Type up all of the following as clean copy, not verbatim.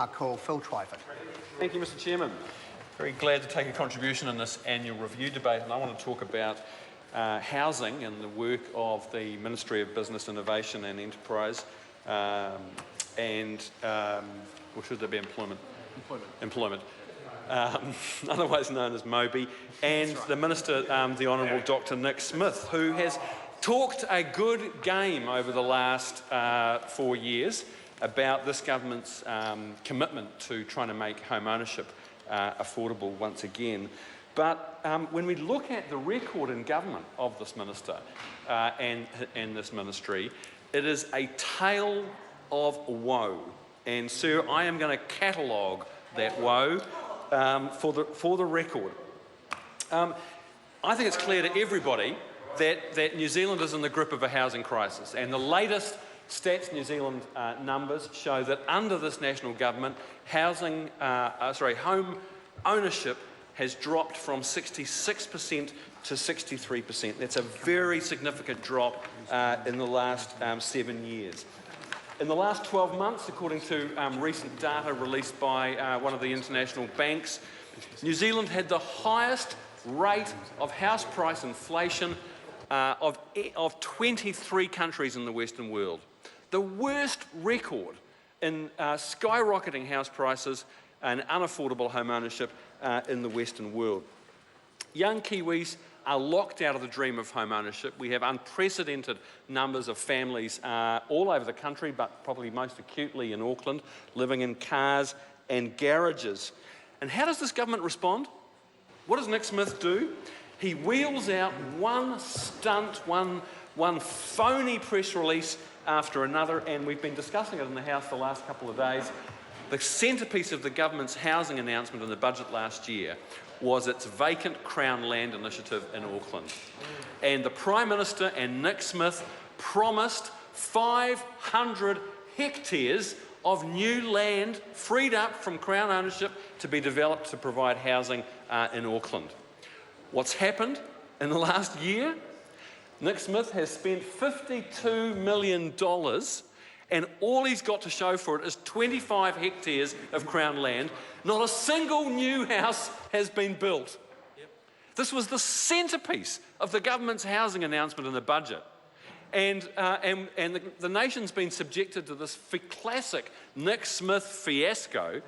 I call Phil Twyford. Thank you, Mr Chairman. Very glad to take a contribution in this annual review debate, and I want to talk about housing and the work of the Ministry of Business, Innovation and Enterprise, or should there be employment? Employment. Otherwise known as MOBI, and the Minister, the Honourable Dr Nick Smith, who has talked a good game over the last 4 years about this government's commitment to trying to make home ownership affordable once again. But when we look at the record in government of this minister and this ministry, it is a tale of woe. And sir, I am going to catalogue that woe for the record. I think it's clear to everybody that New Zealand is in the grip of a housing crisis, and the latest Stats New Zealand numbers show that under this national government, home ownership has dropped from 66% to 63%. That's a very significant drop in the last 7 years. In the last 12 months, according to recent data released by one of the international banks, New Zealand had the highest rate of house price inflation of 23 countries in the Western world. The worst record in skyrocketing house prices and unaffordable home ownership in the Western world. Young Kiwis are locked out of the dream of home ownership. We have unprecedented numbers of families all over the country, but probably most acutely in Auckland, living in cars and garages. And how does this government respond? What does Nick Smith do? He wheels out one stunt, one phony press release after another, and we've been discussing it in the House the last couple of days. The centrepiece of the government's housing announcement in the budget last year was its vacant Crown land initiative in Auckland. And the Prime Minister and Nick Smith promised 500 hectares of new land freed up from Crown ownership to be developed to provide housing in Auckland. What's happened in the last year? Nick Smith has spent $52 million, and all he's got to show for it is 25 hectares of Crown land. Not a single new house has been built. This was the centrepiece of the government's housing announcement in the budget. And the nation's been subjected to this classic Nick Smith fiasco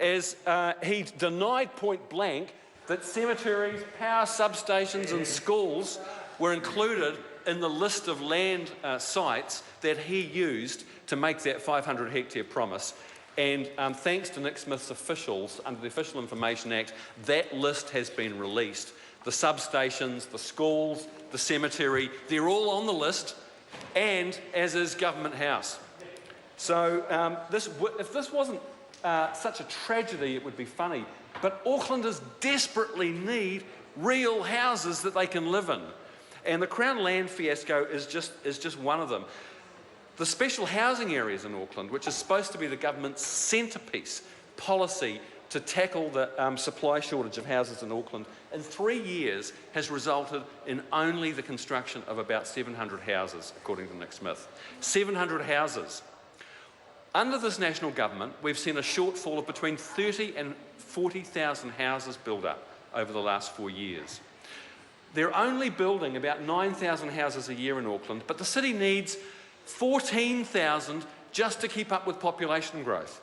as he denied point blank that cemeteries, power substations and schools were included in the list of land sites that he used to make that 500 hectare promise. And thanks to Nick Smith's officials, under the Official Information Act, that list has been released. The substations, the schools, the cemetery, they're all on the list, and as is Government House. So if this wasn't such a tragedy, it would be funny. But Aucklanders desperately need real houses that they can live in. And the Crown land fiasco is just one of them. The special housing areas in Auckland, which is supposed to be the government's centrepiece policy to tackle the supply shortage of houses in Auckland, in 3 years has resulted in only the construction of about 700 houses, according to Nick Smith. 700 houses. Under this national government, we've seen a shortfall of between 30 and 40,000 houses built up over the last 4 years. They're only building about 9,000 houses a year in Auckland, but the city needs 14,000 just to keep up with population growth.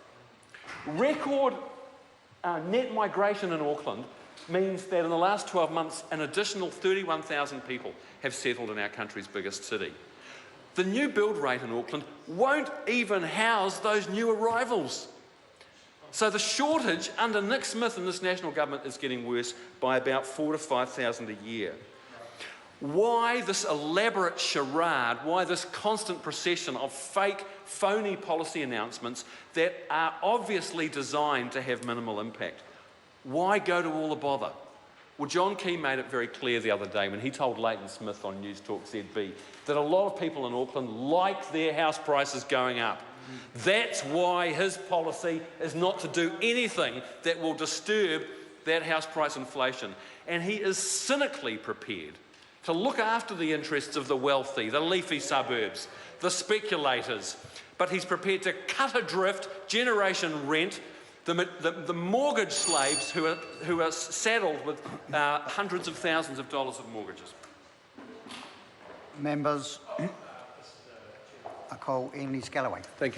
Record net migration in Auckland means that in the last 12 months, an additional 31,000 people have settled in our country's biggest city. The new build rate in Auckland won't even house those new arrivals. So the shortage under Nick Smith and this national government is getting worse by about 4,000 to 5,000 a year. Why this elaborate charade? Why this constant procession of fake, phony policy announcements that are obviously designed to have minimal impact? Why go to all the bother? Well, John Key made it very clear the other day when he told Leighton Smith on News Talk ZB that a lot of people in Auckland like their house prices going up. That's why his policy is not to do anything that will disturb that house price inflation. And he is cynically prepared to look after the interests of the wealthy, the leafy suburbs, the speculators, but he's prepared to cut adrift generation rent, the mortgage slaves who are saddled with hundreds of thousands of dollars of mortgages. Members, I call Emily Scalloway. Thank you very